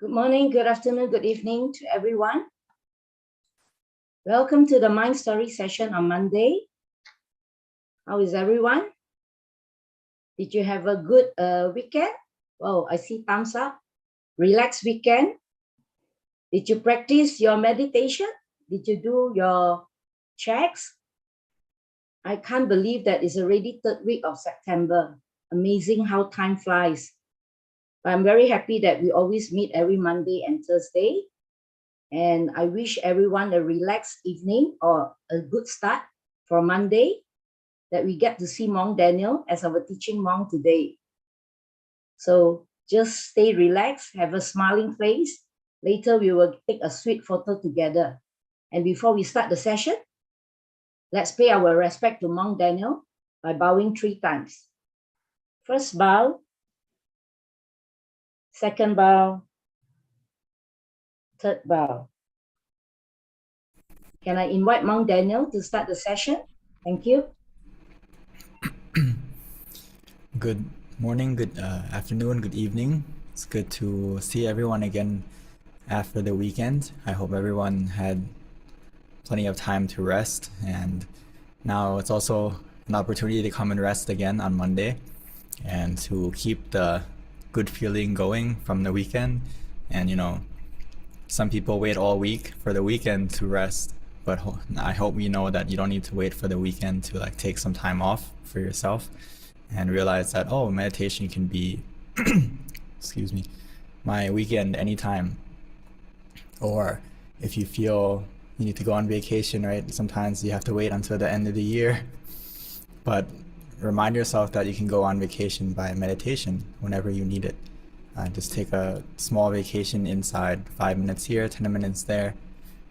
Good morning, good afternoon, good evening to everyone. Welcome to the Mind Story session on Monday. How is everyone? Did you have a good weekend? Oh, I see thumbs up. Relaxed weekend. Did you practice your meditation? Did you do your checks? I can't believe that it's already third week of September. Amazing how time flies. I'm very happy that we always meet every Monday and Thursday. And I wish everyone a relaxed evening or a good start for Monday, that we get to see Monk Daniel as our teaching monk today. So just stay relaxed, have a smiling face. Later, we will take a sweet photo together. And before we start the session, let's pay our respect to Monk Daniel by bowing 3 times. First bow, second bow, third bow. Can I invite Monk Daniel to start the session? Thank you. Good morning, good afternoon, good evening. It's good to see everyone again after the weekend. I hope everyone had plenty of time to rest, and now it's also an opportunity to come and rest again on Monday and to keep the good feeling going from the weekend. And some people wait all week for the weekend to rest, but I hope you know that you don't need to wait for the weekend to take some time off for yourself and realize that, oh, meditation can be excuse me, my weekend anytime. Or if you feel you need to go on vacation, right? Sometimes you have to wait until the end of the year, but remind yourself that you can go on vacation by meditation whenever you need it. Just take a small vacation inside, 5 minutes here, 10 minutes there.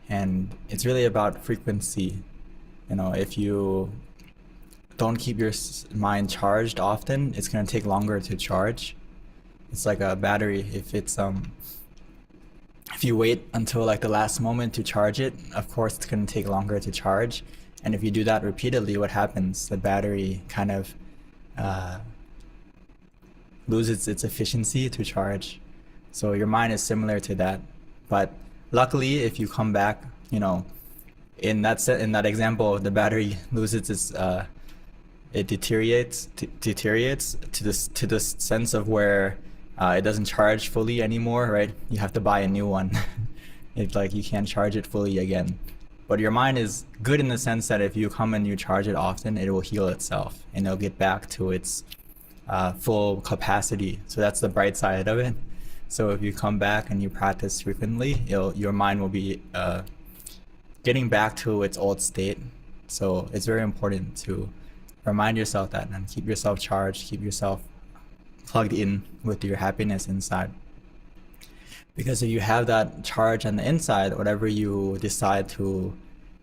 And it's really about frequency. If you don't keep your mind charged often, it's going to take longer to charge. It's like a battery. If you wait until the last moment to charge it, of course it's going to take longer to charge. And if you do that repeatedly, what happens? The battery kind of loses its efficiency to charge. So your mind is similar to that. But luckily, if you come back, in that example, the battery loses its it deteriorates to the sense of where it doesn't charge fully anymore, right? You have to buy a new one. It's like you can't charge it fully again. But your mind is good in the sense that if you come and you charge it often, it will heal itself and it'll get back to its full capacity. So that's the bright side of it. So if you come back and you practice frequently, your mind will be getting back to its old state. So it's very important to remind yourself that and keep yourself charged, keep yourself plugged in with your happiness inside. Because if you have that charge on the inside, whatever you decide to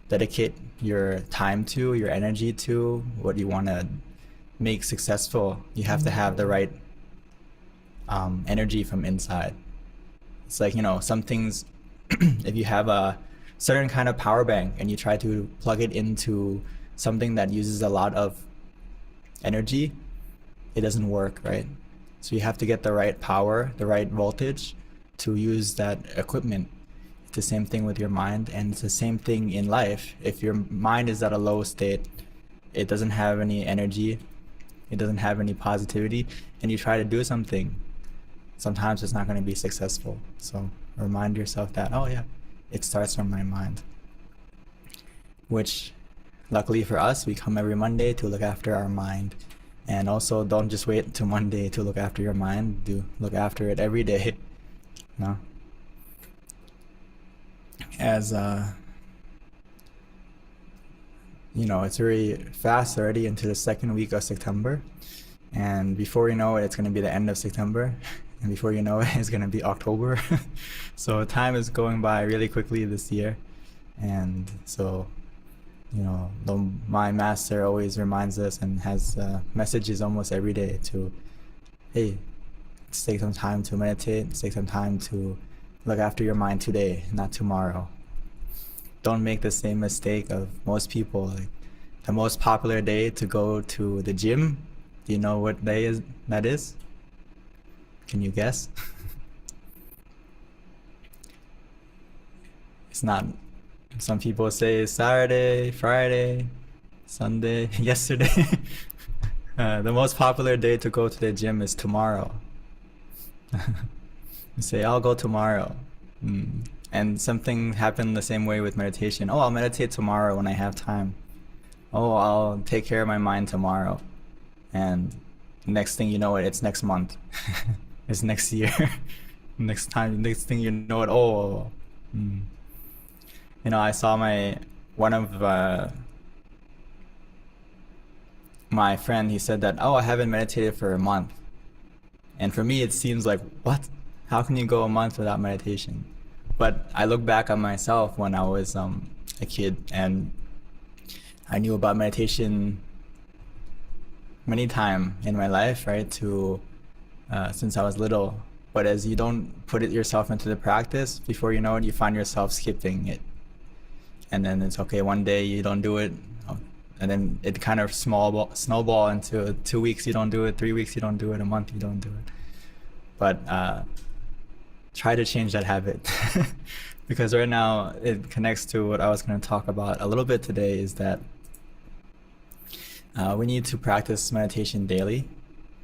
dedicate your time to, your energy to, what you want to make successful, you have to have the right energy from inside. It's like, some things, if you have a certain kind of power bank and you try to plug it into something that uses a lot of energy, it doesn't work, right? So you have to get the right power, the right voltage to use that equipment. It's the same thing with your mind, and it's the same thing in life. If your mind is at a low state, it doesn't have any energy, it doesn't have any positivity, and you try to do something, sometimes it's not going to be successful. So remind yourself that, oh yeah, it starts from my mind. Which, luckily for us, we come every Monday to look after our mind. And also, don't just wait till Monday to look after your mind. Do look after it every day. As it's very fast already into the second week of September, and before you know it, it's going to be the end of September, and before you know it, it's going to be October. So time is going by really quickly this year. And so my master always reminds us and has messages almost every day to, hey, let's take some time to meditate, let's take some time to look after your mind today, not tomorrow. Don't make the same mistake of most people. The most popular day to go to the gym, do you know what day that is? Can you guess? It's not. Some people say Saturday, Friday, Sunday, yesterday. The most popular day to go to the gym is tomorrow. You say, I'll go tomorrow. And something happened the same way with meditation. Oh, I'll meditate tomorrow when I have time. Oh, I'll take care of my mind tomorrow. And next thing you know it's next month. It's next year. Next thing you know it, oh. You know, I saw one of my friend, he said that, oh, I haven't meditated for a month. And for me, it seems like, what? How can you go a month without meditation? But I look back on myself when I was a kid, and I knew about meditation many times in my life, right? Since I was little. But as you don't put it yourself into the practice, before you know it, you find yourself skipping it. And then it's okay, one day you don't do it, and then it kind of snowball into 2 weeks you don't do it, 3 weeks you don't do it, a month you don't do it. But try to change that habit. Because right now it connects to what I was going to talk about a little bit today, is that we need to practice meditation daily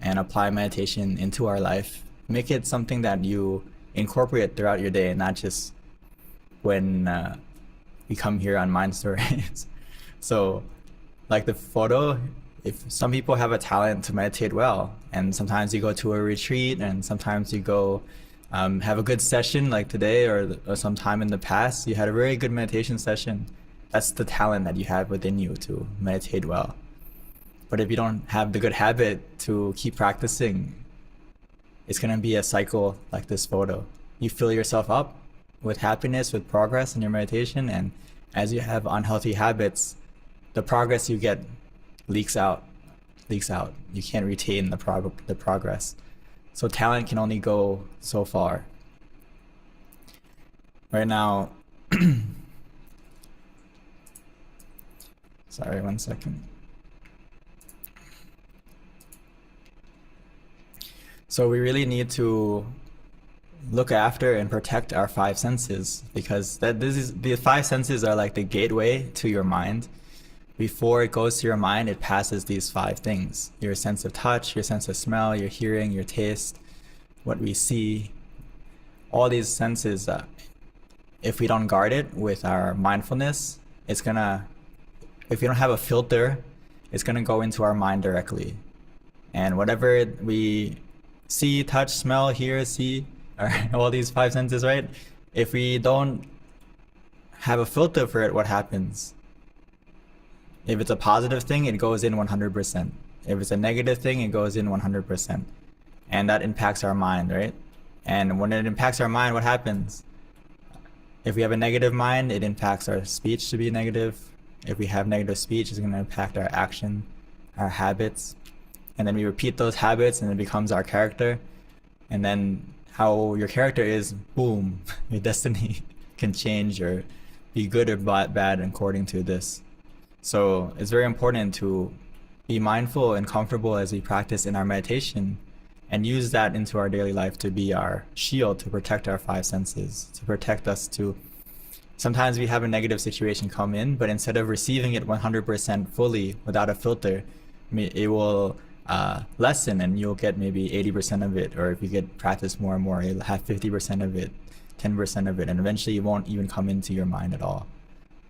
and apply meditation into our life. Make it something that you incorporate throughout your day, and not just when we come here on Mind Stories. So like the photo, if some people have a talent to meditate well, and sometimes you go to a retreat, and sometimes you go have a good session like today, or sometime in the past you had a very good meditation session. That's the talent that you have within you to meditate well. But if you don't have the good habit to keep practicing, it's going to be a cycle like this photo. You fill yourself up with happiness, with progress in your meditation, and as you have unhealthy habits, the progress you get leaks out. You can't retain the progress. So talent can only go so far. Right now, sorry, 1 second. So we really need to look after and protect our 5 senses, because the 5 senses are like the gateway to your mind. Before it goes to your mind, it passes these 5 things: your sense of touch, your sense of smell, your hearing, your taste, what we see. All these senses, if we don't guard it with our mindfulness, if we don't have a filter, it's gonna go into our mind directly. And whatever we see, touch, smell, hear, see, all these 5 senses, right? If we don't have a filter for it, what happens? If it's a positive thing, it goes in 100%. If it's a negative thing, it goes in 100%. And that impacts our mind, right? And when it impacts our mind, what happens? If we have a negative mind, it impacts our speech to be negative. If we have negative speech, it's going to impact our action, our habits. And then we repeat those habits, and it becomes our character. And then how your character is, boom, your destiny can change or be good or bad according to this. So it's very important to be mindful and comfortable as we practice in our meditation, and use that into our daily life to be our shield, to protect our 5 senses, to protect us to... Sometimes we have a negative situation come in, but instead of receiving it 100% fully without a filter, it will lessen, and you'll get maybe 80% of it, or if you get practice more and more, you'll have 50% of it, 10% of it, and eventually it won't even come into your mind at all.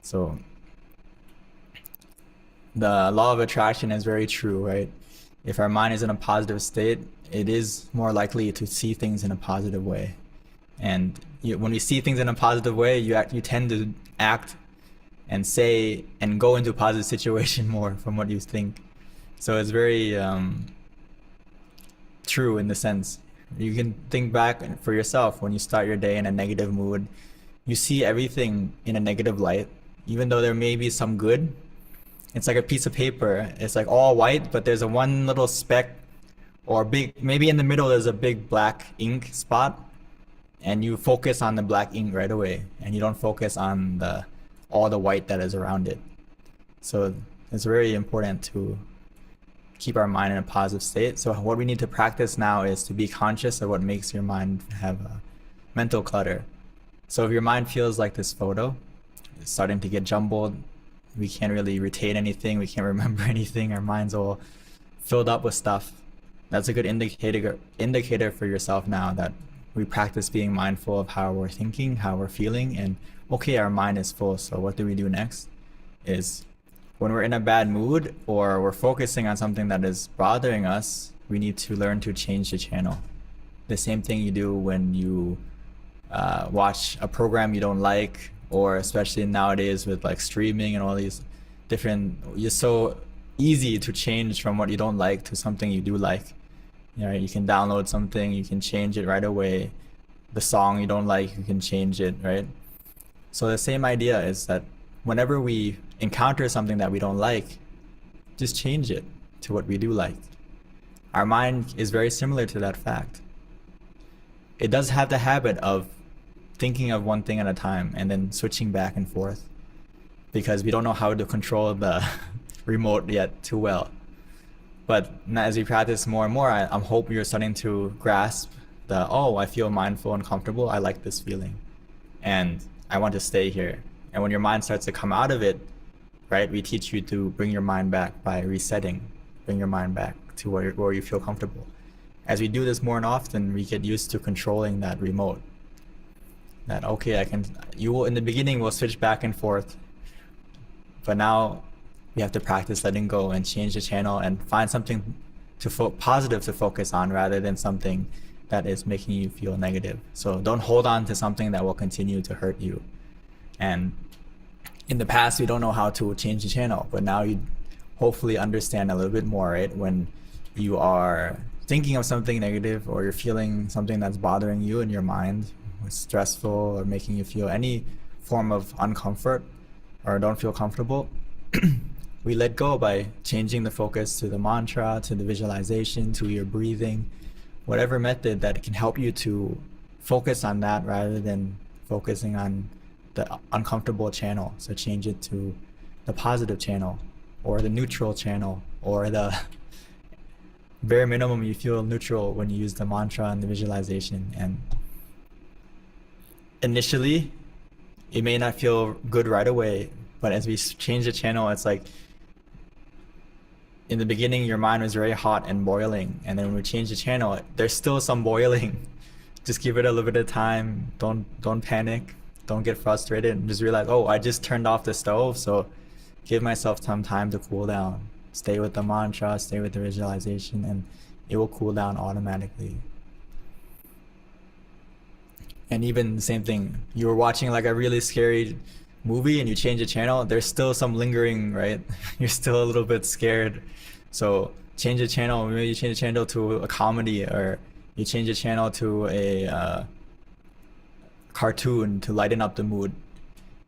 So the law of attraction is very true, right? If our mind is in a positive state, it is more likely to see things in a positive way. And when we see things in a positive way, you tend to act and say and go into a positive situation more from what you think. So it's very true in the sense. You can think back for yourself when you start your day in a negative mood. You see everything in a negative light, even though there may be some good. It's like a piece of paper. It's like all white, but there's a one little speck or maybe in the middle there's a big black ink spot, and you focus on the black ink right away, and you don't focus on all the white that is around it. So it's very important to keep our mind in a positive state. So what we need to practice now is to be conscious of what makes your mind have a mental clutter. So if your mind feels like this photo, it's starting to get jumbled, we can't really retain anything, we can't remember anything, our mind's all filled up with stuff, that's a good indicator for yourself now that we practice being mindful of how we're thinking, how we're feeling, and okay, our mind is full, so what do we do next? Is when we're in a bad mood or we're focusing on something that is bothering us, we need to learn to change the channel. The same thing you do when you watch a program you don't like, or especially nowadays with like streaming and all these different, it's so easy to change from what you don't like to something you do like. You know, you can download something, you can change it right away. The song you don't like, you can change it, right? So the same idea is that whenever we encounter something that we don't like, just change it to what we do like. Our mind is very similar to that fact. It does have the habit of thinking of one thing at a time and then switching back and forth because we don't know how to control the remote yet too well. But as we practice more and more, I'm hoping you're starting to grasp the, oh, I feel mindful and comfortable. I like this feeling. And I want to stay here. And when your mind starts to come out of it, right, we teach you to bring your mind back by resetting. Bring your mind back to where you feel comfortable. As we do this more and often, we get used to controlling that remote. That, okay, you will, in the beginning, will switch back and forth. But now we have to practice letting go and change the channel and find something positive to focus on rather than something that is making you feel negative. So don't hold on to something that will continue to hurt you. And in the past, you don't know how to change the channel, but now you hopefully understand a little bit more, right? When you are thinking of something negative or you're feeling something that's bothering you in your mind, stressful or making you feel any form of uncomfort or don't feel comfortable, we let go by changing the focus to the mantra, to the visualization, to your breathing, whatever method that can help you to focus on that rather than focusing on the uncomfortable channel. So change it to the positive channel or the neutral channel, or the bare minimum you feel neutral when you use the mantra and the visualization. And initially, it may not feel good right away, but as we change the channel, it's like in the beginning, your mind was very hot and boiling. And then when we change the channel, there's still some boiling. Just give it a little bit of time. Don't panic. Don't get frustrated. And just realize, oh, I just turned off the stove. So give myself some time to cool down. Stay with the mantra, stay with the visualization, and it will cool down automatically. And even the same thing, you were watching like a really scary movie and you change the channel, there's still some lingering, right? You're still a little bit scared. So change the channel. Maybe you change the channel to a comedy, or you change the channel to a cartoon to lighten up the mood.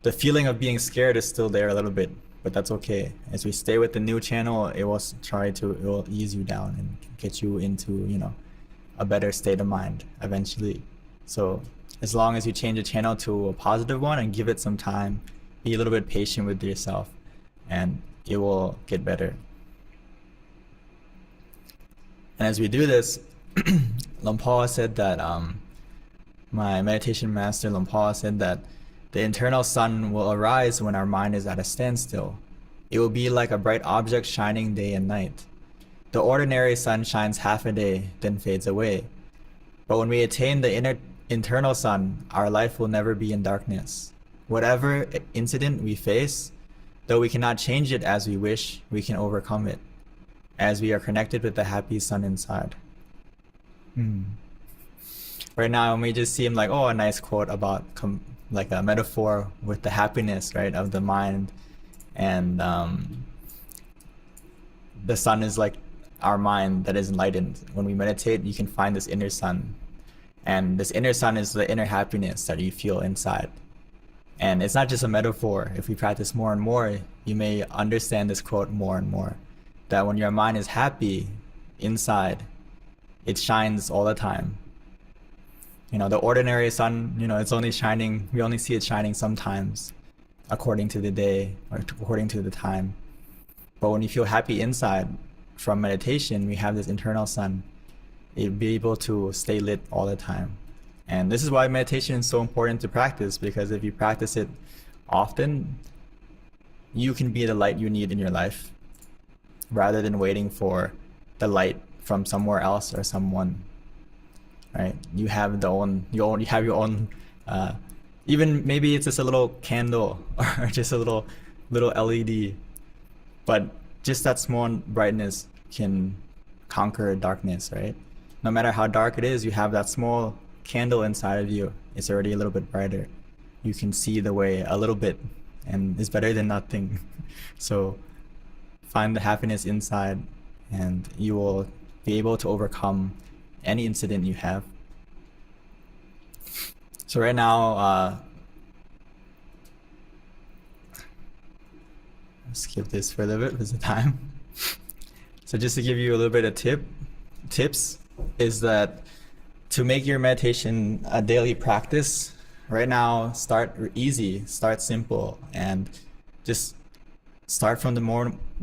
The feeling of being scared is still there a little bit, but that's okay. As we stay with the new channel, it will ease you down and get you into, a better state of mind eventually. So as long as you change the channel to a positive one and give it some time, be a little bit patient with yourself, and it will get better. And as we do this, Lumpur said that, my meditation master Lumpur said that the internal sun will arise when our mind is at a standstill. It will be like a bright object shining day and night. The ordinary sun shines half a day, then fades away. But when we attain the internal sun, our life will never be in darkness. Whatever incident we face, though we cannot change it as we wish, we can overcome it, as we are connected with the happy sun inside. Right now, it may just seem like, oh, a nice quote about like a metaphor with the happiness, right, of the mind. And the sun is like our mind that is enlightened. When we meditate, you can find this inner sun. And this inner sun is the inner happiness that you feel inside. And it's not just a metaphor. If we practice more and more, you may understand this quote more and more. That when your mind is happy inside, it shines all the time. The ordinary sun, it's only shining, we only see it shining sometimes, according to the day or according to the time. But when you feel happy inside from meditation, we have this internal sun. You'll be able to stay lit all the time. And this is why meditation is so important to practice, because if you practice it often, you can be the light you need in your life rather than waiting for the light from somewhere else or someone, right? You have your own even maybe it's just a little candle or just a little LED, but just that small brightness can conquer darkness, right? No matter how dark it is, you have that small candle inside of you. It's already a little bit brighter. You can see the way a little bit, and it's better than nothing. So find the happiness inside, and you will be able to overcome any incident you have. So right now, skip this for a little bit because of time. So just to give you a little bit of tips is that to make your meditation a daily practice, right now, start easy, start simple, and just start from the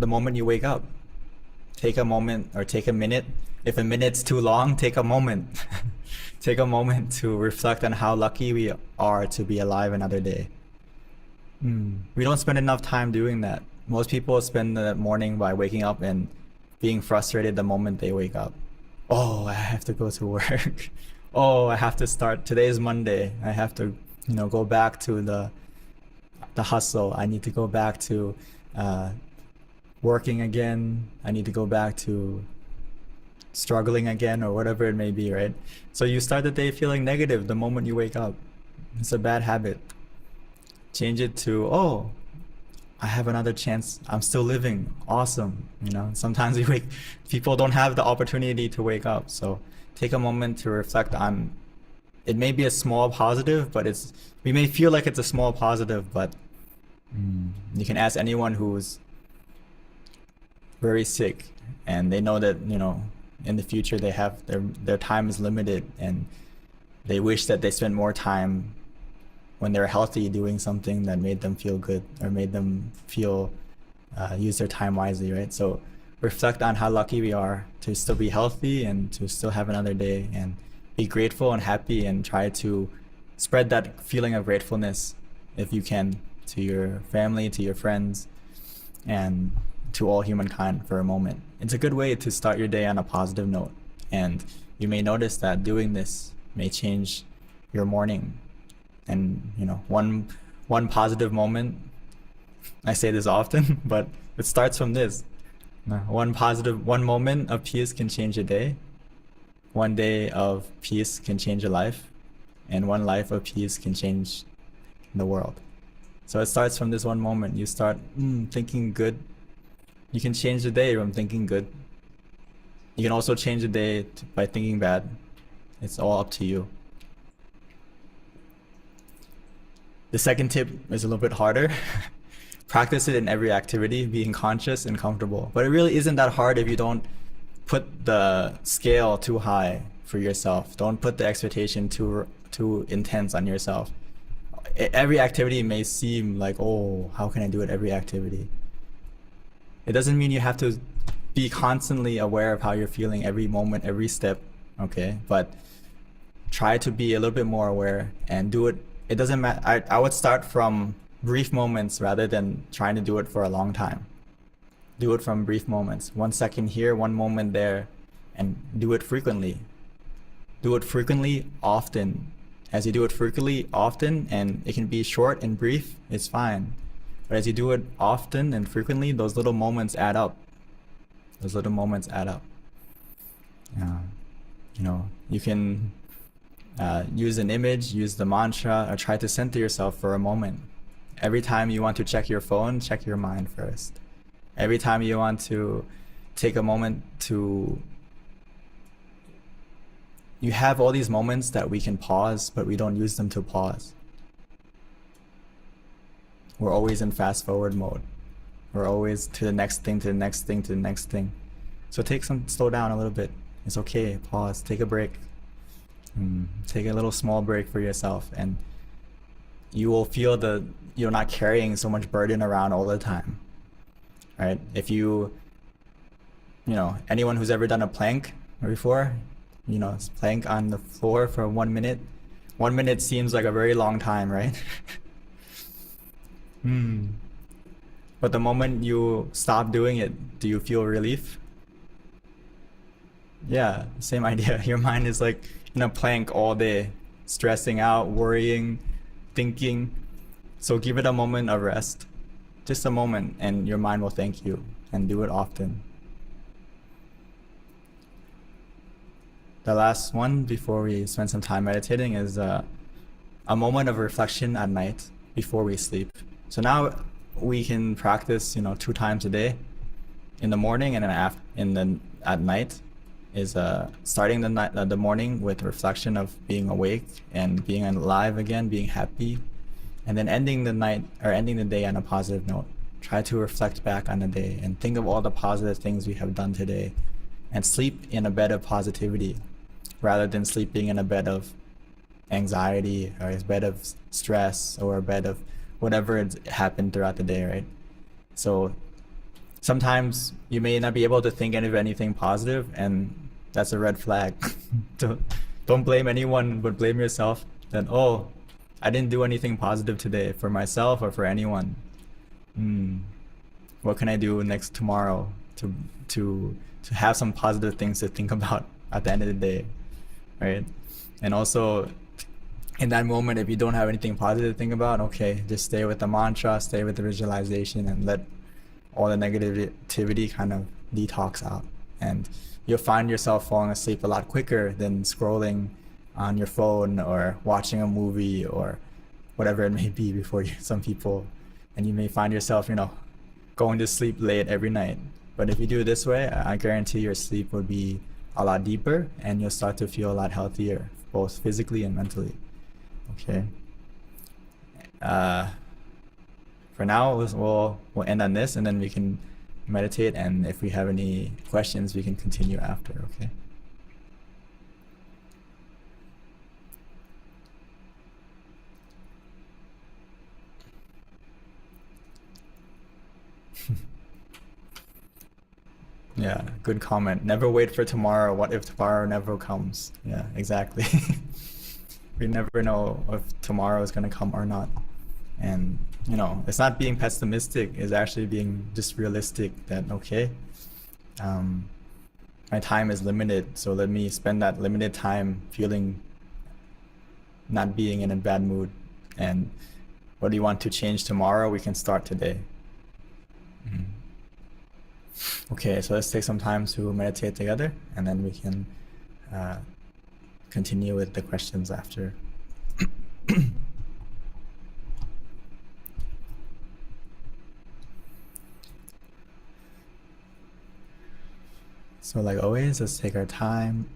moment you wake up. Take a moment or take a minute. If a minute's too long, take a moment. Take a moment to reflect on how lucky we are to be alive another day. We don't spend enough time doing that. Most people spend the morning by waking up and being frustrated the moment they wake up. Oh, I have to go to work. Oh, I have to start. Today is Monday. I have to, go back to the hustle. I need to go back to working again. I need to go back to struggling again, or whatever it may be, right? So you start the day feeling negative the moment you wake up. It's a bad habit. Change it to, oh, I have another chance. I'm still living. Awesome. Sometimes people don't have the opportunity to wake up. So take a moment to reflect on, it may be a small positive, but we may feel like it's a small positive, but you can ask anyone who's very sick and they know that, in the future they have their time is limited, and they wish that they spent more time when they're healthy doing something that made them feel good or made them feel use their time wisely, right? So reflect on how lucky we are to still be healthy and to still have another day, and be grateful and happy, and try to spread that feeling of gratefulness if you can to your family, to your friends, and to all humankind for a moment. It's a good way to start your day on a positive note, and you may notice that doing this may change your morning. And one positive moment, I say this often, but it starts from this. One moment of peace can change a day. One day of peace can change a life, and one life of peace can change the world. So it starts from this one moment. You start thinking good. You can change the day from thinking good. You can also change the day by thinking bad. It's all up to you. The second tip is a little bit harder. Practice it in every activity, being conscious and comfortable. But it really isn't that hard if you don't put the scale too high for yourself. Don't put the expectation too intense on yourself. Every activity may seem like, oh, how can I do it every activity? It doesn't mean you have to be constantly aware of how you're feeling every moment, every step, okay? But try to be a little bit more aware and do it. It doesn't matter. I would start from brief moments rather than trying to do it for a long time. Do it from brief moments. 1 second here, 1 moment there, and do it frequently. Do it frequently, often. As you do it frequently, often, and it can be short and brief, it's fine. But as you do it often and frequently, those little moments add up. Those little moments add up. You can use an image, use the mantra, or try to center yourself for a moment. Every time you want to check your phone, check your mind first. Every time you want to take a moment to... You have all these moments that we can pause, but we don't use them to pause. We're always in fast forward mode. We're always to the next thing, to the next thing, to the next thing. So slow down a little bit. It's okay, pause, take a break. Take a little small break for yourself, and you will feel you're not carrying so much burden around all the time, right? If anyone who's ever done a plank before, plank on the floor for 1 minute, 1 minute seems like a very long time, right? But the moment you stop doing it, do you feel relief? Yeah, same idea. Your mind is like in a plank all day, stressing out, worrying, thinking. So give it a moment of rest. Just a moment, and your mind will thank you, and do it often. The last one before we spend some time meditating is a moment of reflection at night before we sleep. So now we can practice, 2 times a day, in the morning and then at night. Is starting the morning with reflection of being awake and being alive again, being happy, and then ending the day on a positive note. Try to reflect back on the day and think of all the positive things we have done today, and sleep in a bed of positivity rather than sleeping in a bed of anxiety or a bed of stress or a bed of whatever has happened throughout the day, right? So sometimes you may not be able to think of anything positive, and that's a red flag. Don't blame anyone, but blame yourself that, oh, I didn't do anything positive today for myself or for anyone. What can I do tomorrow to have some positive things to think about at the end of the day, right? And also, in that moment, if you don't have anything positive to think about, okay, just stay with the mantra, stay with the visualization, and let all the negativity kind of detox out. And you'll find yourself falling asleep a lot quicker than scrolling on your phone or watching a movie or whatever it may be before you, some people. And you may find yourself, going to sleep late every night. But if you do it this way, I guarantee your sleep will be a lot deeper, and you'll start to feel a lot healthier, both physically and mentally. Okay. For now, we'll end on this, and then we can meditate, and if we have any questions, we can continue after, okay? Yeah, good comment. Never wait for tomorrow. What if tomorrow never comes? Yeah, exactly. We never know if tomorrow is going to come or not. And, it's not being pessimistic, it's actually being just realistic that, okay, my time is limited, so let me spend that limited time feeling not being in a bad mood. And what do you want to change tomorrow? We can start today. Okay, so let's take some time to meditate together, and then we can continue with the questions after. So like always, let's take our time.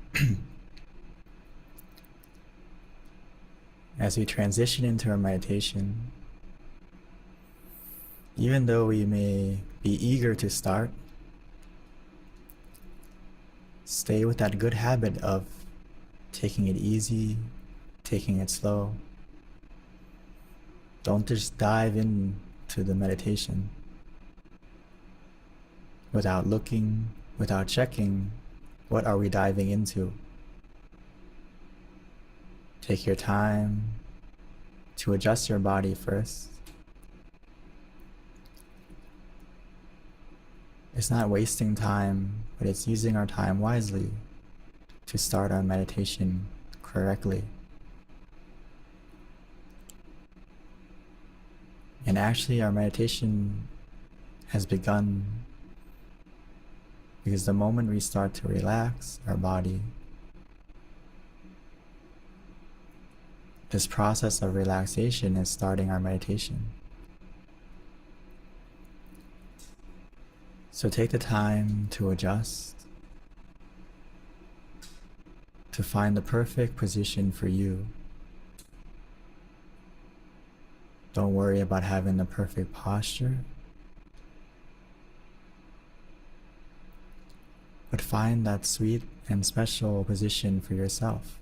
As we transition into our meditation, even though we may be eager to start, stay with that good habit of taking it easy, taking it slow. Don't just dive into the meditation without looking, without checking, what are we diving into? Take your time to adjust your body first. It's not wasting time, but it's using our time wisely to start our meditation correctly. And actually, our meditation has begun because the moment we start to relax our body, this process of relaxation is starting our meditation. So take the time to adjust, to find the perfect position for you. Don't worry about having the perfect posture, but find that sweet and special position for yourself.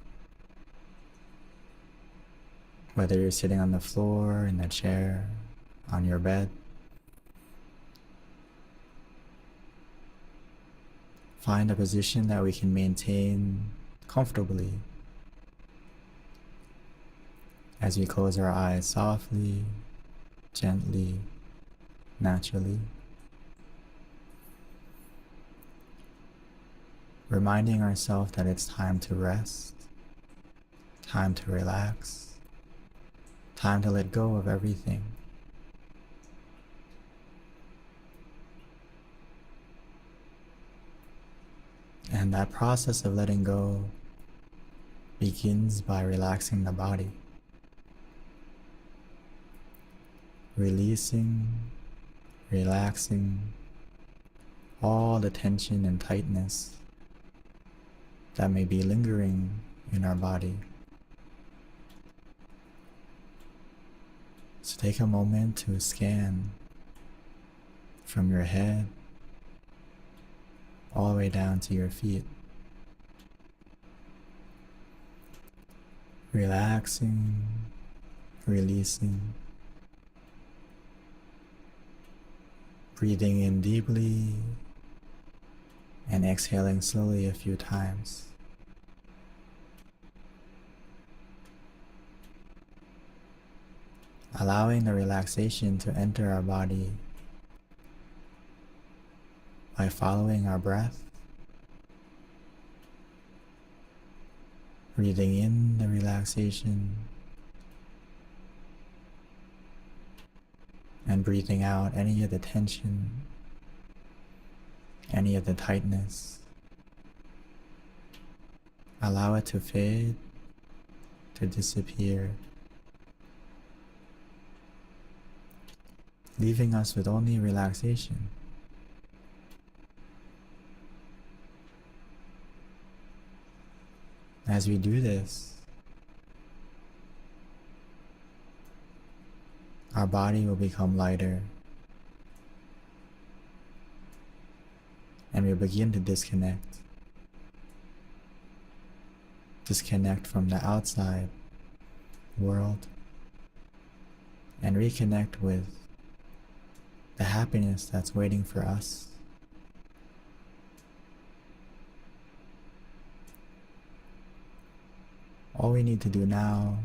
Whether you're sitting on the floor, in a chair, on your bed, find a position that we can maintain comfortably. as we close our eyes softly, gently, naturally, reminding ourselves that it's time to rest, time to relax, time to let go of everything. And that process of letting go begins by relaxing the body, releasing, relaxing all the tension and tightness that may be lingering in our body. So take a moment to scan from your head all the way down to your feet, relaxing, releasing, breathing in deeply and exhaling slowly a few times. Allowing the relaxation to enter our body by following our breath, breathing in the relaxation and breathing out any of the tension, any of the tightness. Allow it to fade, to disappear, leaving us with only relaxation. As we do this, our body will become lighter, and we begin to disconnect from the outside world and reconnect with the happiness that's waiting for us. All we need to do now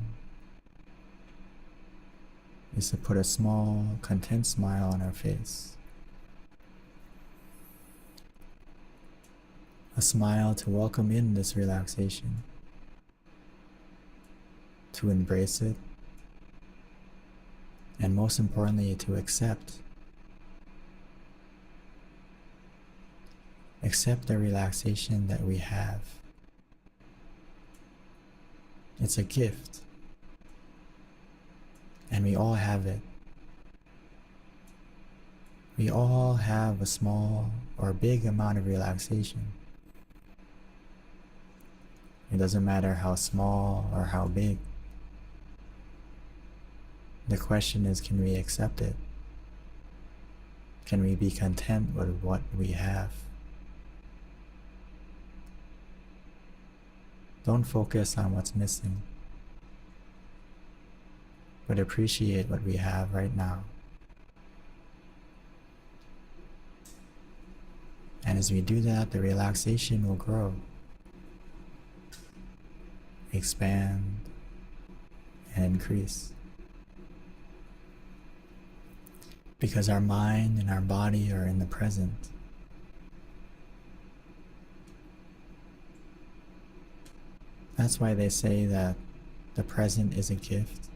is to put a small, content smile on our face. A smile to welcome in this relaxation, to embrace it, and most importantly, to accept the relaxation that we have. It's a gift, and we all have it. We all have a small or big amount of relaxation. It doesn't matter how small or how big. The question is, can we accept it? Can we be content with what we have? Don't focus on what's missing, but appreciate what we have right now. And as we do that, the relaxation will grow, expand, and increase. Because our mind and our body are in the present. That's why they say that the present is a gift.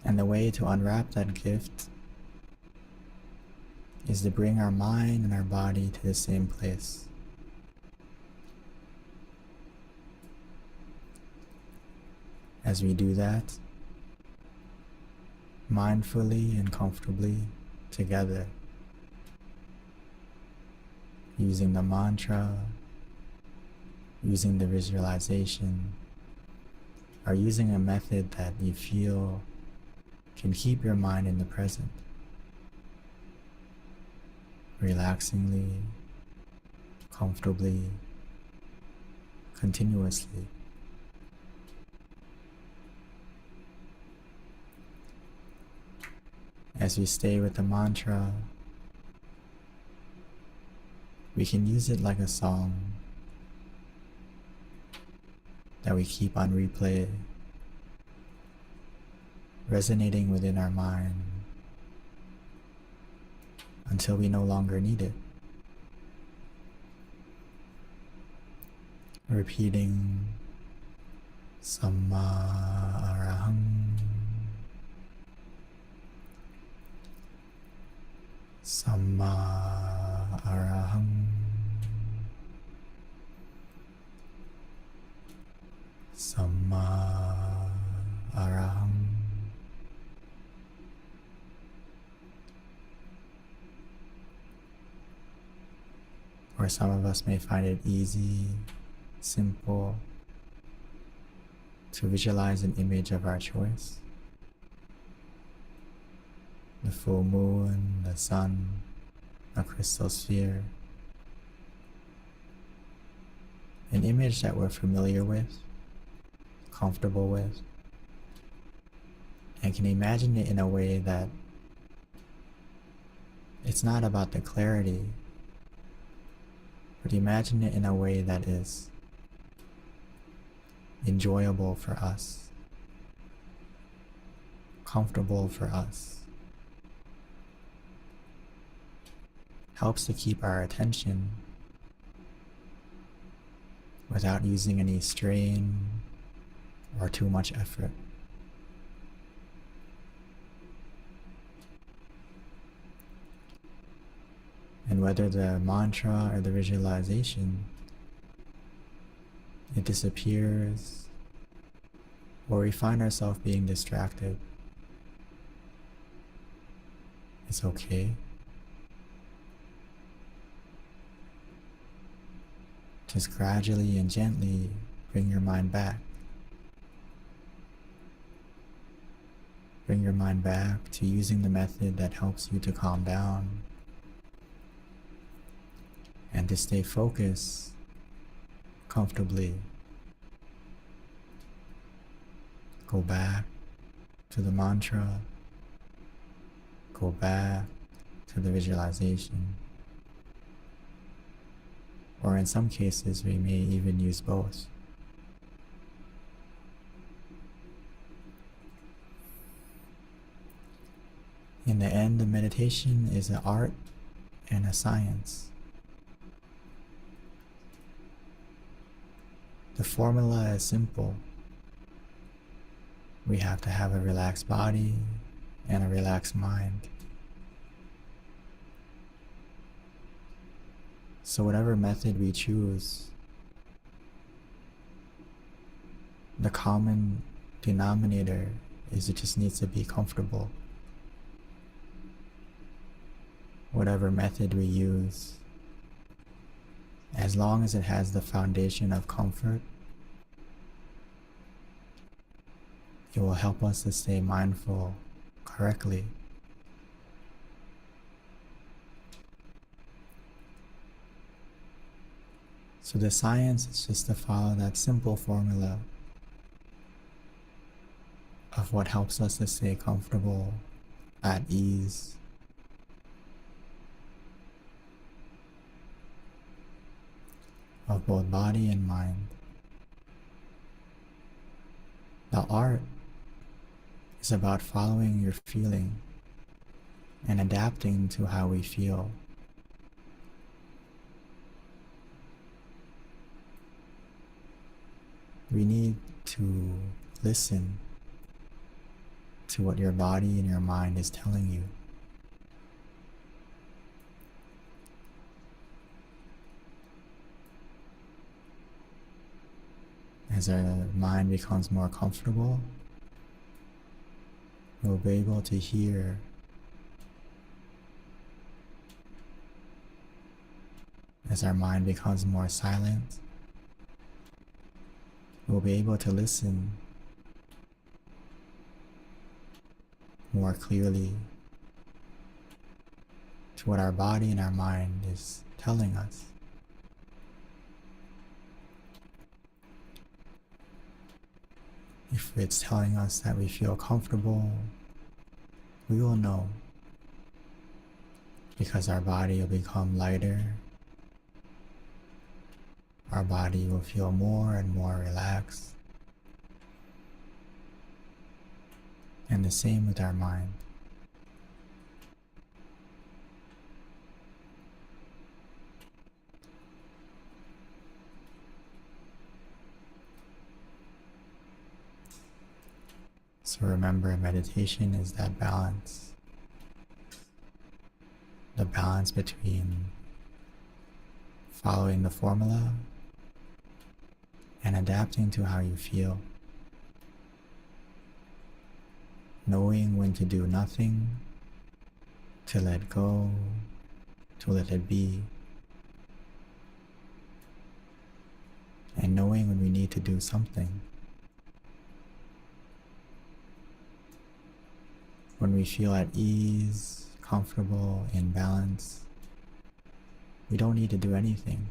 And the way to unwrap that gift is to bring our mind and our body to the same place. As we do that, mindfully and comfortably together, using the mantra, using the visualization, or using a method that you feel can keep your mind in the present, relaxingly, comfortably, continuously. As we stay with the mantra, we can use it like a song that we keep on replay, resonating within our mind until we no longer need it. Repeating Samma Arahang, Samma Arahang, Samma Arahang. Or some of us may find it easy, simple to visualize an image of our choice. The full moon, the sun, a crystal sphere. An image that we're familiar with, comfortable with, and can imagine it in a way that it's not about the clarity, but imagine it in a way that is enjoyable for us, comfortable for us, helps to keep our attention without using any strain or too much effort. And whether the mantra or the visualization, it disappears, or we find ourselves being distracted, it's okay. Just gradually and gently bring your mind back. Bring your mind back to using the method that helps you to calm down and to stay focused comfortably. Go back to the mantra. Go back to the visualization. Or in some cases, we may even use both. In the end, the meditation is an art and a science. The formula is simple. We have to have a relaxed body and a relaxed mind. So whatever method we choose, the common denominator is it just needs to be comfortable. Whatever method we use, as long as it has the foundation of comfort, it will help us to stay mindful correctly. So the science is just to follow that simple formula of what helps us to stay comfortable, at ease. Of both body and mind. The art is about following your feeling and adapting to how we feel. We need to listen to what your body and your mind is telling you. As our mind becomes more comfortable, we'll be able to hear as our mind becomes more silent, we'll be able to listen more clearly to what our body and our mind is telling us. If it's telling us that we feel comfortable, we will know, because our body will become lighter. Our body will feel more and more relaxed. the same with our mind. So remember, meditation is that balance. The balance between following the formula and adapting to how you feel. Knowing when to do nothing, to let go, to let it be. And knowing when we need to do something. When we feel at ease, comfortable, in balance, we don't need to do anything.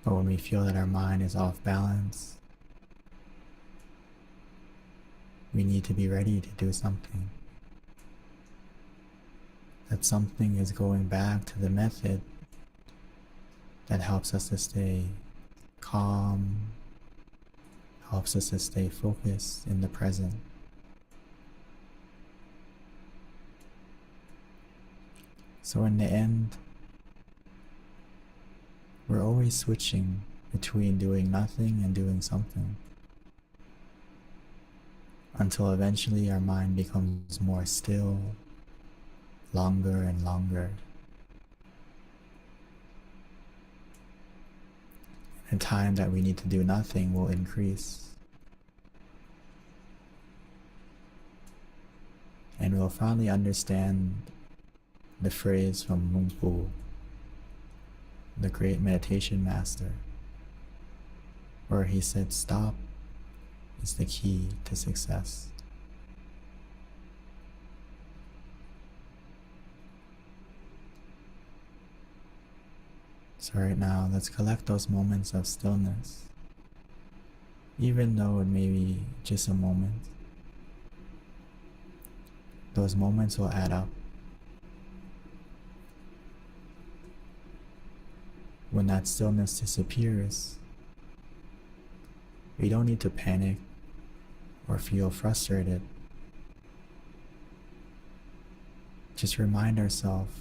But when we feel that our mind is off balance, we need to be ready to do something. That something is going back to the method that helps us to stay calm, helps us to stay focused in the present. So in the end, we're always switching between doing nothing and doing something, until eventually our mind becomes more still, longer and longer. The time that we need to do nothing will increase. And we'll finally understand the phrase from Mung Pu, the great meditation master, where he said, "Stop is the key to success." So right now, let's collect those moments of stillness, even though it may be just a moment. Those moments will add up. When that stillness disappears, we don't need to panic or feel frustrated. Just remind ourselves,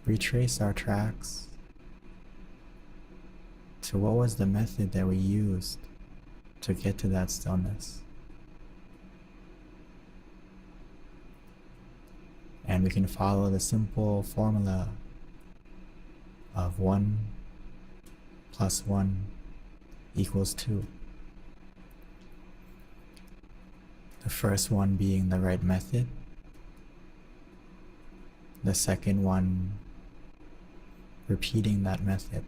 retrace our tracks to what was the method that we used to get to that stillness. And we can follow the simple formula of 1 + 1 = 2. The first one being the right method, the second one repeating that method.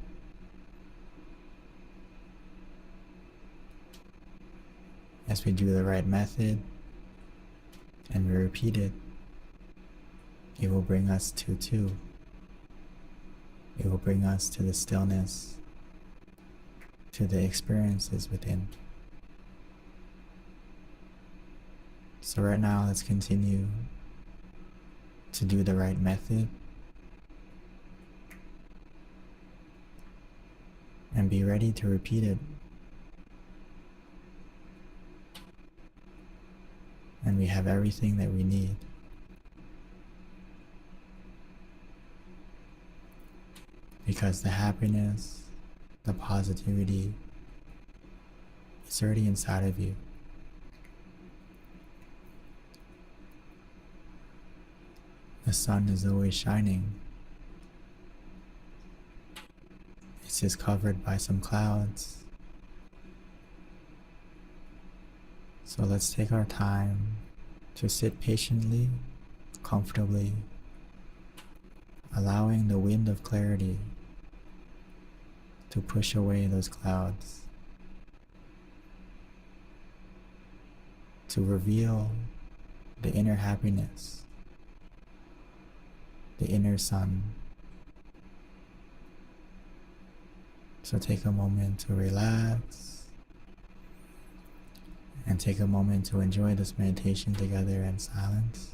As we do the right method and we repeat it, it will bring us to 2. It will bring us to the stillness, to the experiences within. So right now, let's continue to do the right method and be ready to repeat it. And we have everything that we need. Because the happiness, the positivity, it's already inside of you. The sun is always shining. It's just covered by some clouds. So let's take our time to sit patiently, comfortably, allowing the wind of clarity to push away those clouds, to reveal the inner happiness, the inner sun. So take a moment to relax and take a moment to enjoy this meditation together in silence.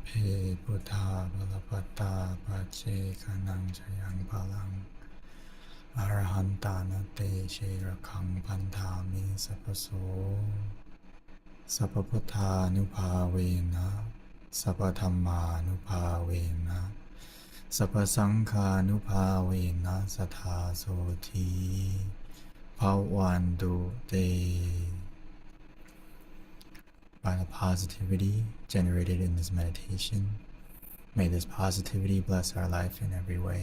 เพพุทธาบลปัตตาปัจเจกนังชยังพลังอรหันตานาเตเชระคังพันธามิสัพพโสสัพพพุทธานุภาเวนะสัพพธัมมานุภาเวนะสัพพสังฆานุภาเวนะสัทธาโสธีภวันตุเต By the positivity generated in this meditation, may this positivity bless our life in every way.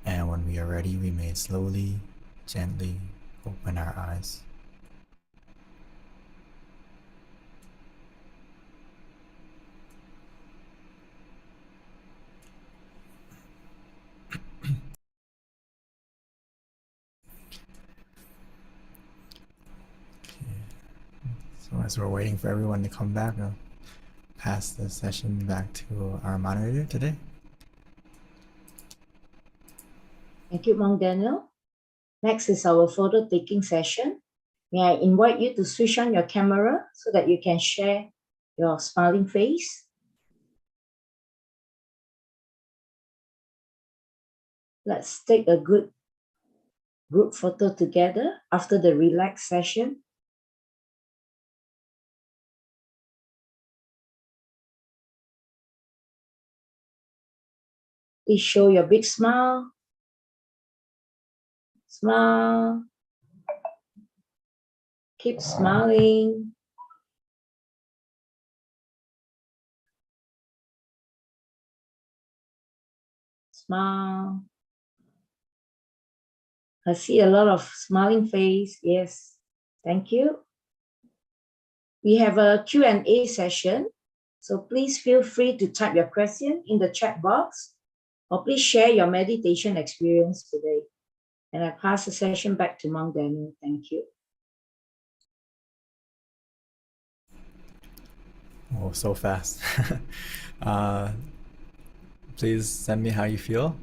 And when we are ready, we may slowly, gently open our eyes. So as we're waiting for everyone to come back, I'll pass the session back to our moderator today. Thank you, Monk Daniel. Next is our photo taking session. May I invite you to switch on your camera so that you can share your smiling face. Let's take a good group photo together after the relaxed session. Please show your big smile. Smile. Keep smiling. Smile. I see a lot of smiling face. Yes. Thank you. We have a Q&A session. So please feel free to type your question in the chat box, or please share your meditation experience today. And I pass the session back to Monk Daniel. Thank you. Oh, so fast. Please send me how you feel.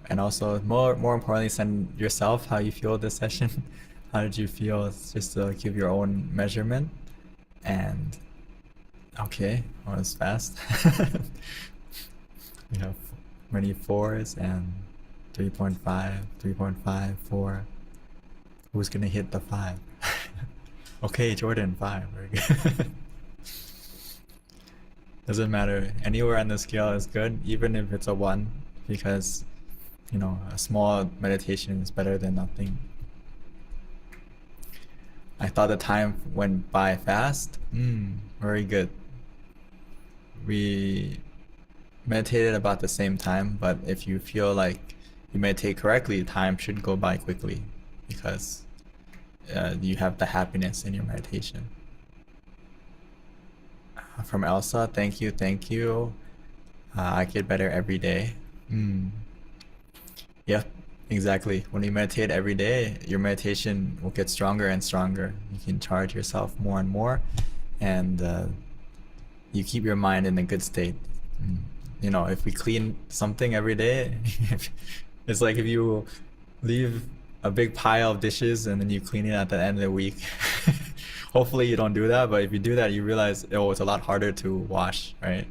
And also, more importantly, send yourself how you feel this session. How did you feel? It's just to give your own measurement. And okay, well, it's fast. We have many 4s and 3.5, 3.5, 4. Who's gonna hit the 5? Okay, Jordan, 5. Very good. Doesn't matter. Anywhere on the scale is good, even if it's a 1, because a small meditation is better than nothing. I thought the time went by fast. Very good. We meditated about the same time, but if you feel like you meditate correctly, time should go by quickly because you have the happiness in your meditation. From Elsa, thank you. I get better every day. Yep, exactly. When you meditate every day, your meditation will get stronger and stronger. You can charge yourself more and more, and you keep your mind in a good state. If we clean something every day, it's like if you leave a big pile of dishes and then you clean it at the end of the week. Hopefully you don't do that, but if you do that, you realize, it's a lot harder to wash, right?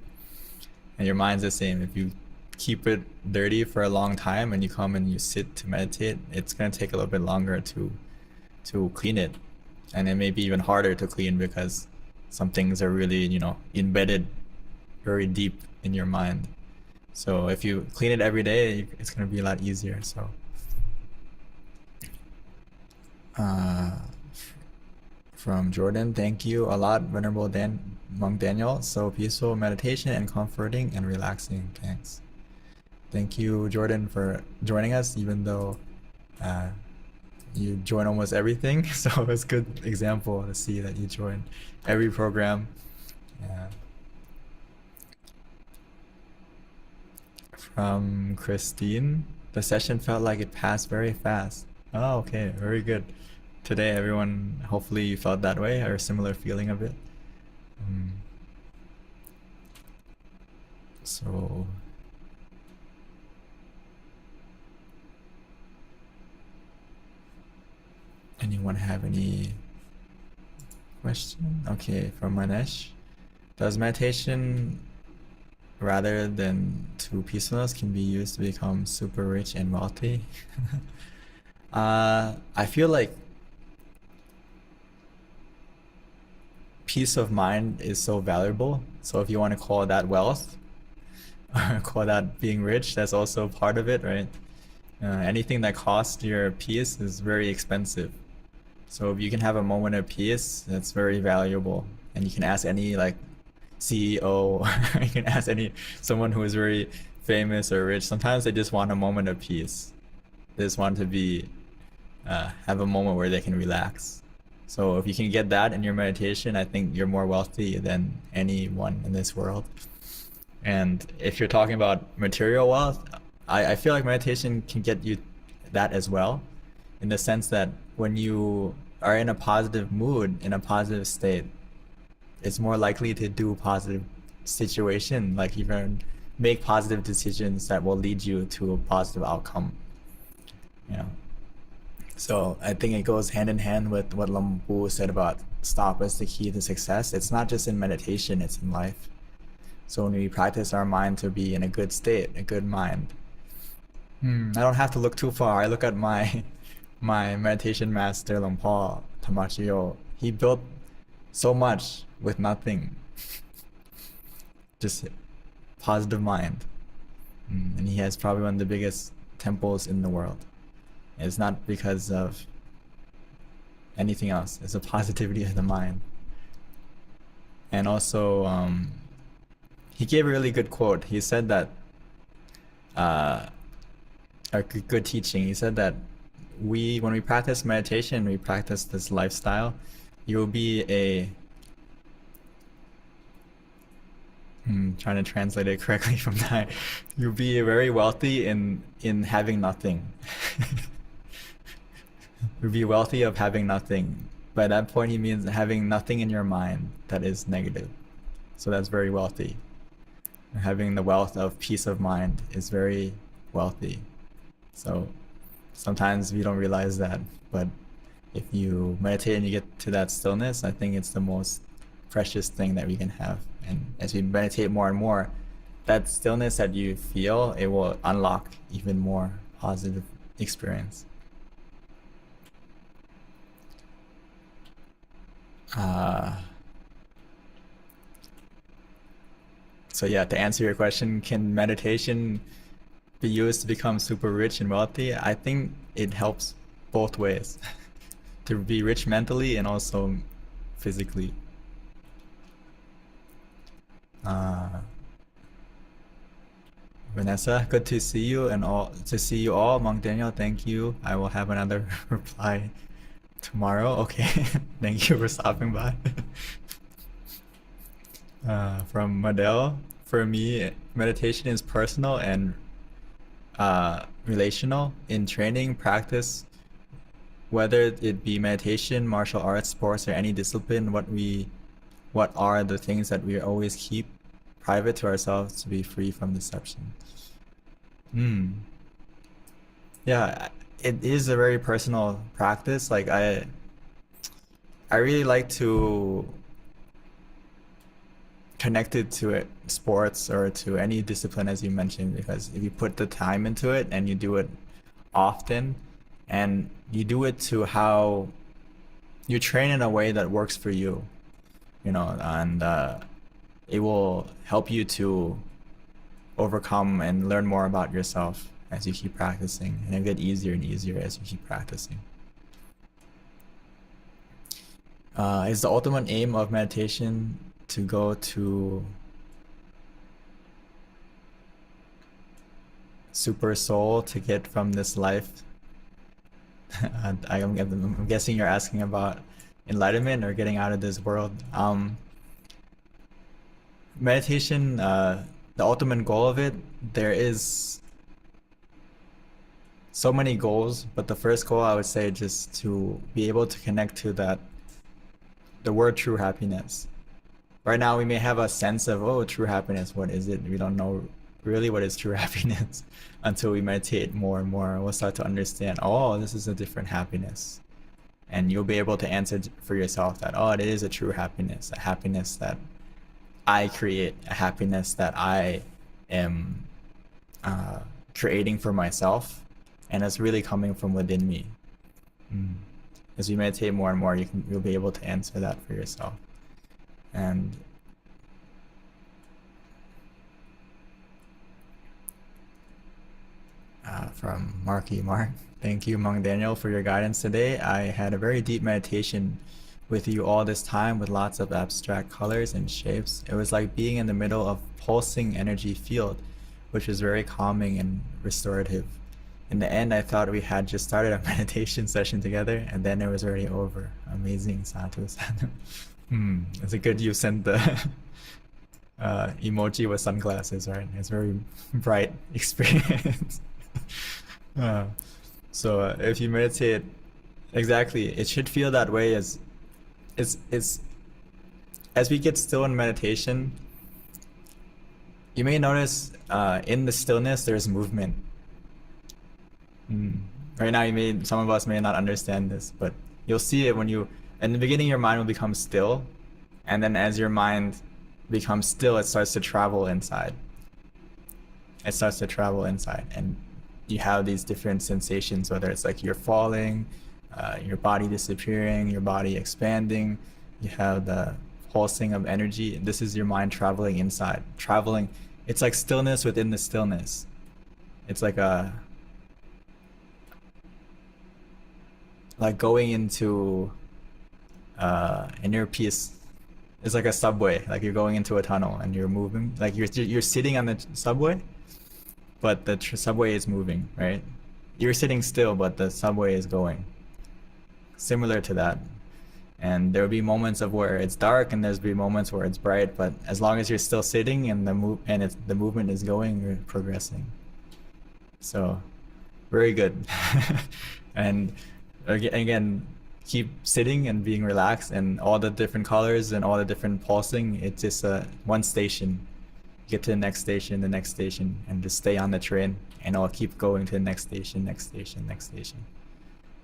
And your mind's the same. If you keep it dirty for a long time and you come and you sit to meditate, it's going to take a little bit longer to clean it. And it may be even harder to clean because some things are really, embedded very deep in your mind. So if you clean it every day, it's going to be a lot easier. So from Jordan, thank you a lot, Venerable Monk Daniel. So peaceful meditation and comforting and relaxing. Thanks. Thank you, Jordan, for joining us, even though you join almost everything. So it's a good example to see that you join every program. Yeah. From Christine, the session felt like it passed very fast. Oh, okay, very good. Today, everyone, hopefully you felt that way or a similar feeling of it. So anyone have any question? Okay, from Manesh. Does meditation rather than to peacefulness can be used to become super rich and wealthy. I feel like peace of mind is so valuable. So if you want to call that wealth or call that being rich, that's also part of it, right? Anything that costs your peace is very expensive. So if you can have a moment of peace, that's very valuable. And you can ask any like CEO, you can ask someone who is very famous or rich. Sometimes they just want a moment of peace. They just want to have a moment where they can relax. So if you can get that in your meditation, I think you're more wealthy than anyone in this world. And if you're talking about material wealth, I feel like meditation can get you that as well, in the sense that when you are in a positive mood, in a positive state, it's more likely to do positive situation, like you can make positive decisions that will lead you to a positive outcome. You know. So I think it goes hand in hand with what Lampu said about stop as the key to success. It's not just in meditation, it's in life. So when we practice our mind to be in a good state, a good mind, I don't have to look too far. I look at my meditation master, Lampa Tamachio. He built so much with nothing. Just positive mind. And he has probably one of the biggest temples in the world. It's not because of anything else. It's the positivity of the mind. And also, he gave a really good quote. He said that, a good teaching. He said that when we practice meditation, we practice this lifestyle, you will be trying to translate it correctly from Thai. You'll be very wealthy in having nothing. You'll be wealthy of having nothing. By that point, he means having nothing in your mind that is negative. So that's very wealthy. Having the wealth of peace of mind is very wealthy. So sometimes we don't realize that, but if you meditate and you get to that stillness, I think it's the most precious thing that we can have. And as we meditate more and more, that stillness that you feel, it will unlock even more positive experience. So yeah, to answer your question, can meditation be used to become super rich and wealthy? I think it helps both ways. To be rich mentally and also physically. Vanessa, good to see you all. Monk Daniel, thank you. I will have another reply tomorrow. Okay. Thank you for stopping by. From Madel, for me, meditation is personal and relational. In training, practice, whether it be meditation, martial arts, sports, or any discipline, what are the things that we always keep private to ourselves to be free from deception? Yeah, it is a very personal practice. Like I really like to connect it to it, sports or to any discipline, as you mentioned, because if you put the time into it and you do it often and you do it to how you train in a way that works for you, and it will help you to overcome and learn more about yourself as you keep practicing, and it'll get easier and easier as you keep practicing. Is the ultimate aim of meditation to go to super soul, to get from this life? I'm guessing you're asking about enlightenment or getting out of this world. Meditation, the ultimate goal of it, there is so many goals, but the first goal I would say just to be able to connect to the word true happiness. Right now we may have a sense of, true happiness, what is it? We don't know really what is true happiness until we meditate more and more. We'll start to understand, this is a different happiness. And you'll be able to answer for yourself that, it is a true happiness, a happiness that I create, a happiness that I am creating for myself, and it's really coming from within me. As you meditate more and more, you'll be able to answer that for yourself. And from Marky Mark, thank you, Monk Daniel, for your guidance today. I had a very deep meditation with you all this time with lots of abstract colors and shapes. It was like being in the middle of pulsing energy field, which was very calming and restorative. In the end, I thought we had just started a meditation session together, and then it was already over. Amazing, Sadhu, Sadhu. It's a good you sent the emoji with sunglasses, right? It's a very bright experience. So if you meditate, exactly, it should feel that way. As we get still in meditation, you may notice in the stillness there's movement. Right now, some of us may not understand this, but you'll see it when in the beginning, your mind will become still, and then as your mind becomes still, it starts to travel inside. And you have these different sensations, whether it's like you're falling, your body disappearing, your body expanding. You have the pulsing of energy. This is your mind traveling inside. It's like stillness within the stillness. It's like going into inner peace. It's like a subway, like you're going into a tunnel and you're moving, like you're sitting on the subway, but the subway is moving, right? You're sitting still, but the subway is going. Similar to that. And there will be moments of where it's dark, and there's be moments where it's bright, but as long as you're still sitting and the movement is going, you're progressing. So very good. And again, keep sitting and being relaxed, and all the different colors and all the different pulsing, it's just one station. Get to the next station, and just stay on the train, and I'll keep going to the next station.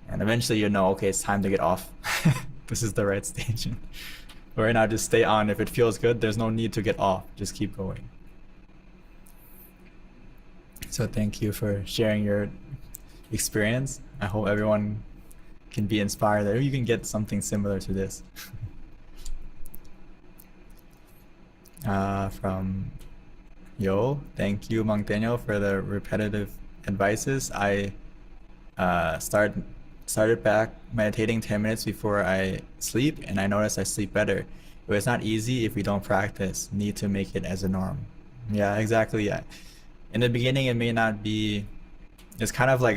And eventually you'll know, okay, it's time to get off. This is the right station. But right now, just stay on. If it feels good, there's no need to get off. Just keep going. So thank you for sharing your experience. I hope everyone can be inspired, or you can get something similar to this. From Yo, thank you, Monk Daniel, for the repetitive advices. I started back meditating 10 minutes before I sleep, and I noticed I sleep better. But it's not easy if we don't practice. Need to make it as a norm. Yeah, exactly. Yeah. In the beginning, it may not be. It's kind of like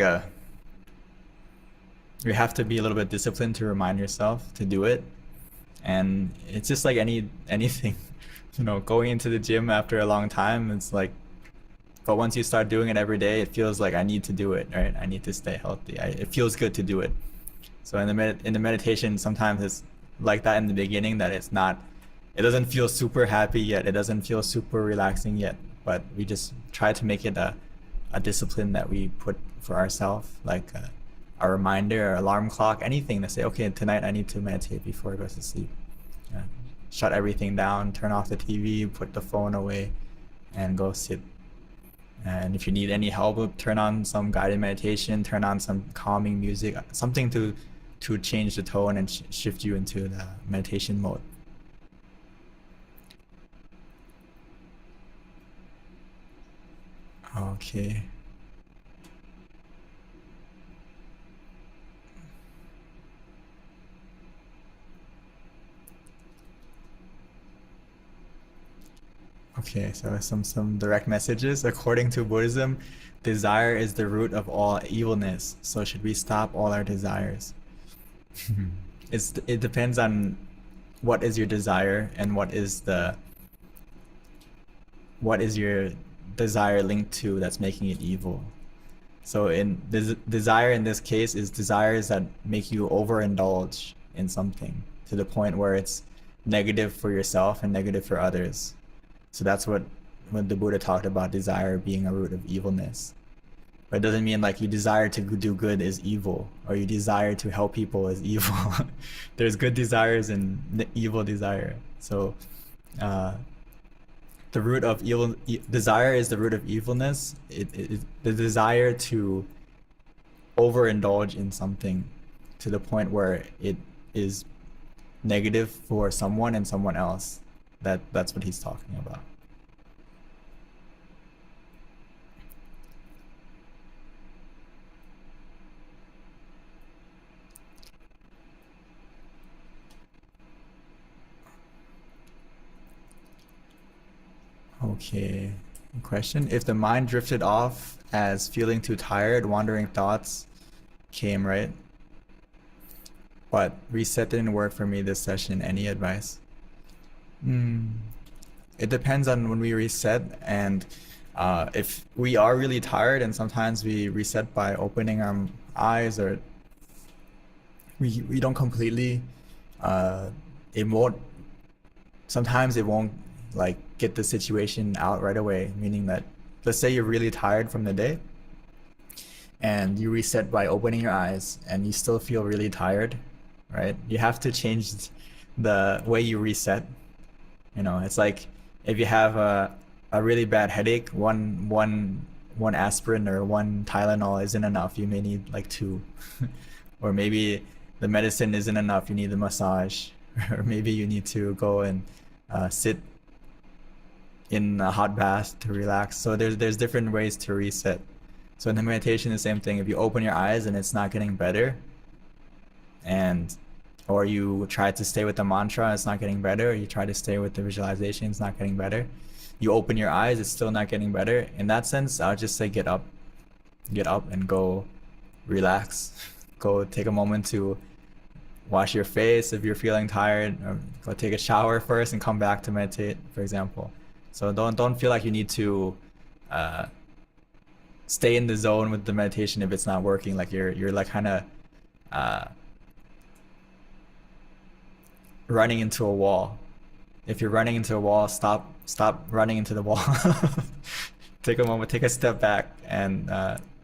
you have to be a little bit disciplined to remind yourself to do it, and it's just like anything. Going into the gym after a long time, it's like, but once you start doing it every day, it feels like I need to do it, right? I need to stay healthy. It feels good to do it. So in the meditation, sometimes it's like that in the beginning, that it doesn't feel super happy yet. It doesn't feel super relaxing yet, but we just try to make it a discipline that we put for ourselves, like a reminder, or alarm clock, anything to say, okay, tonight I need to meditate before I go to sleep. Shut everything down, turn off the TV, put the phone away, and go sit. And if you need any help, turn on some guided meditation, turn on some calming music, something to change the tone and shift you into the meditation mode. Okay. Okay, so some direct messages. According to Buddhism, desire is the root of all evilness. So should we stop all our desires? It depends on what is your desire, and what is your desire linked to that's making it evil. So desire in this case is desires that make you overindulge in something to the point where it's negative for yourself and negative for others. So that's what the Buddha talked about, desire being a root of evilness. But it doesn't mean like you desire to do good is evil, or you desire to help people is evil. There's good desires and evil desire. So the root of evil. Desire is the root of evilness. The desire to overindulge in something to the point where it is negative for someone and someone else. That's what he's talking about. Okay. Question: if the mind drifted off as feeling too tired, wandering thoughts came, right? But reset didn't work for me this session. Any advice? It depends on when we reset, and if we are really tired, and sometimes we reset by opening our eyes, or we don't completely. It won't. Sometimes it won't like get the situation out right away. Meaning that, let's say you're really tired from the day, and you reset by opening your eyes, and you still feel really tired, right? You have to change the way you reset. You know, it's like if you have a really bad headache, one aspirin or one Tylenol isn't enough. You may need like two, or maybe the medicine isn't enough. You need the massage, or maybe you need to go and sit in a hot bath to relax. So there's different ways to reset. So in the meditation, the same thing. If you open your eyes and it's not getting better, or you try to stay with the mantra, it's not getting better, or you try to stay with the visualization, it's not getting better, you open your eyes, it's still not getting better. In that sense, I'll just say get up and go relax. Go take a moment to wash your face if you're feeling tired, or go take a shower first and come back to meditate, for example. So don't feel like you need to stay in the zone with the meditation if it's not working. Like you're like kind of running into a wall. If you're running into a wall, stop running into the wall. Take a moment, take a step back, and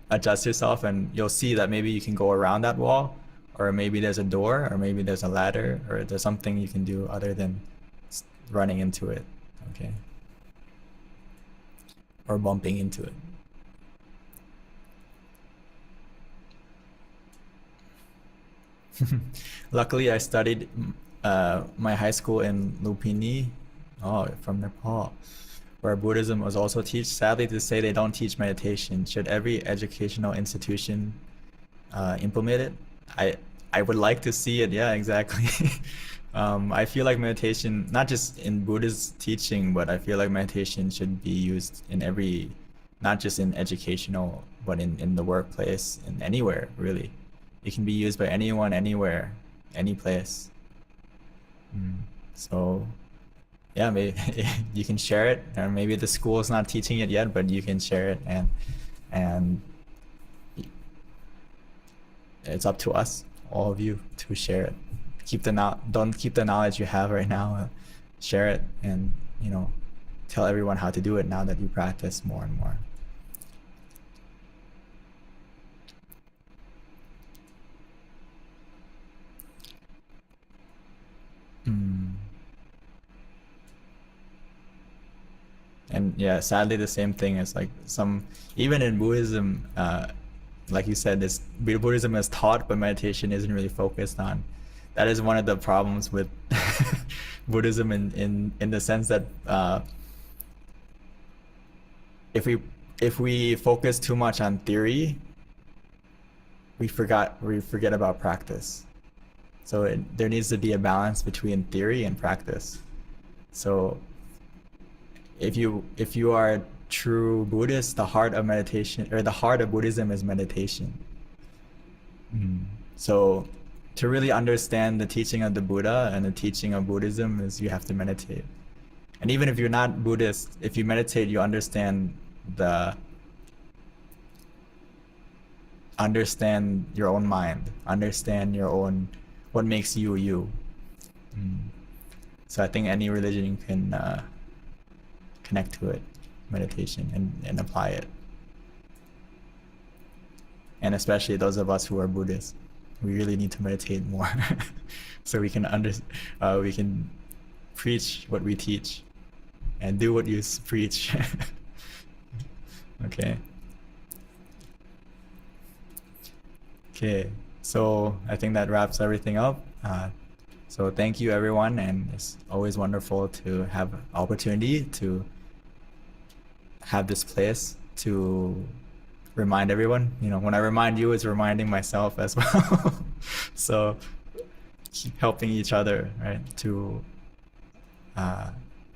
adjust yourself, and you'll see that maybe you can go around that wall, or maybe there's a door, or maybe there's a ladder, or there's something you can do other than running into it. Okay. Or bumping into it. Luckily, I studied my high school in Lupini, from Nepal, where Buddhism was also taught. Sadly to say, they don't teach meditation. Should every educational institution implement it? I would like to see it. Yeah, exactly. I feel like meditation, not just in Buddhist teaching, but I feel like meditation should be used in every, not just in educational, but in the workplace, and anywhere, really. It can be used by anyone, anywhere, any place. So, yeah, maybe you can share it, or maybe the school is not teaching it yet, but you can share it, and it's up to us, all of you, to share it. Don't keep the knowledge you have right now. Share it, and tell everyone how to do it now that you practice more and more. And yeah, sadly the same thing is like even in Buddhism, like you said, this Buddhism is taught, but meditation isn't really focused on. That is one of the problems with Buddhism in the sense that if we focus too much on theory, we forget about practice. So there needs to be a balance between theory and practice. So if you are a true Buddhist, the heart of meditation, or the heart of Buddhism, is meditation. So to really understand the teaching of the Buddha and the teaching of Buddhism, is you have to meditate. And even if you're not Buddhist, if you meditate, you understand your own mind, understand your own, what makes you you. So I think any religion can connect to it, meditation, and apply it. And especially those of us who are Buddhists, we really need to meditate more so we can we can preach what we teach. and do what you preach. Okay. Okay, so I think that wraps everything up. So thank you everyone, and it's always wonderful to have opportunity to have this place to remind everyone. You know, when I remind you, it's reminding myself as well. So keep helping each other, right? To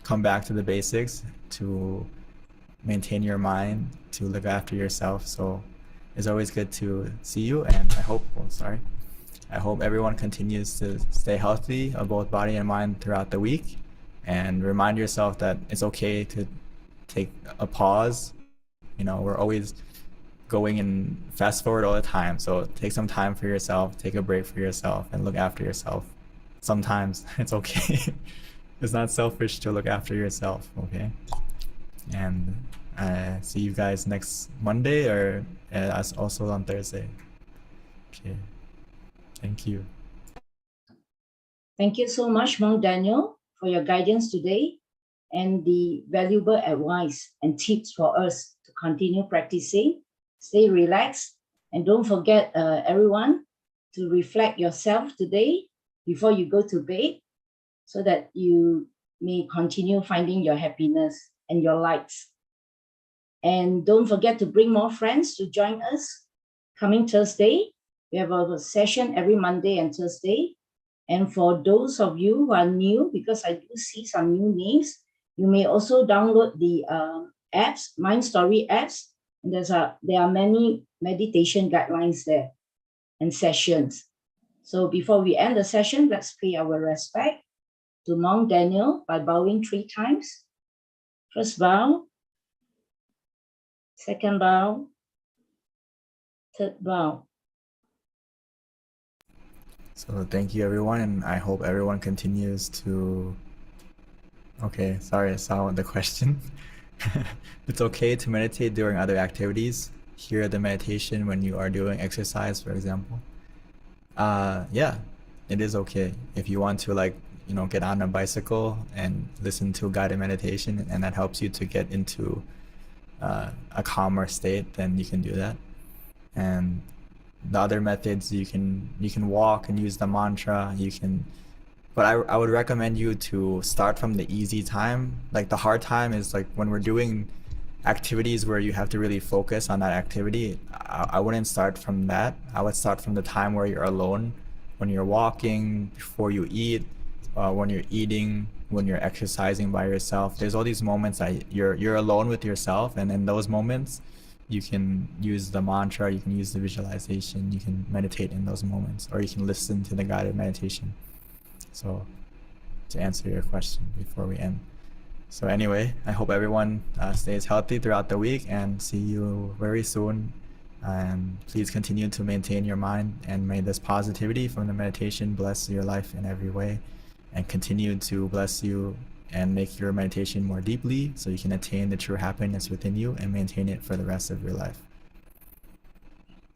come back to the basics, to maintain your mind, to look after yourself. So it's always good to see you, and I hope, I hope everyone continues to stay healthy of both body and mind throughout the week, and remind yourself that it's okay to take a pause. You know, we're always going in fast forward all the time. So take some time for yourself, take a break for yourself, and look after yourself. Sometimes it's okay. It's not selfish to look after yourself, okay? And see you guys next Monday, or us also on Thursday. Okay. Thank you. Thank you so much, Monk Daniel, for your guidance today and the valuable advice and tips for us to continue practicing. Stay relaxed, and don't forget, everyone, to reflect yourself today before you go to bed, so that you may continue finding your happiness and your lights. And don't forget to bring more friends to join us coming Thursday. We have a session every Monday and Thursday. And for those of you who are new, because I do see some new names, you may also download the apps, Mind Story apps. And there are many meditation guidelines there and sessions. So before we end the session, let's pay our respect to Monk Daniel by bowing 3 times. First bow, second bow, third bow. So thank you everyone, and I hope everyone continues to... Okay, sorry, I saw the question. It's okay to meditate during other activities. Hear the meditation when you are doing exercise, for example. Yeah, it is okay. If you want to, like, you know, get on a bicycle and listen to guided meditation, and that helps you to get into a calmer state, then you can do that. And the other methods, you can walk and use the mantra. You can, but I would recommend you to start from the easy time. Like, the hard time is like when we're doing activities where you have to really focus on that activity. I wouldn't start from that. I would start from the time where you're alone, when you're walking, before you eat, when you're eating, when you're exercising by yourself. There's all these moments that you're alone with yourself, and in those moments you can use the mantra, you can use the visualization, you can meditate in those moments, or you can listen to the guided meditation. So, to answer your question before we end. So anyway, I hope everyone stays healthy throughout the week, and see you very soon. And please continue to maintain your mind, and may this positivity from the meditation bless your life in every way, and continue to bless you and make your meditation more deeply, so you can attain the true happiness within you and maintain it for the rest of your life.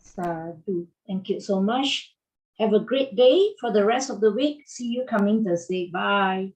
Sadhu. Thank you so much. Have a great day for the rest of the week. See you coming Thursday. Bye.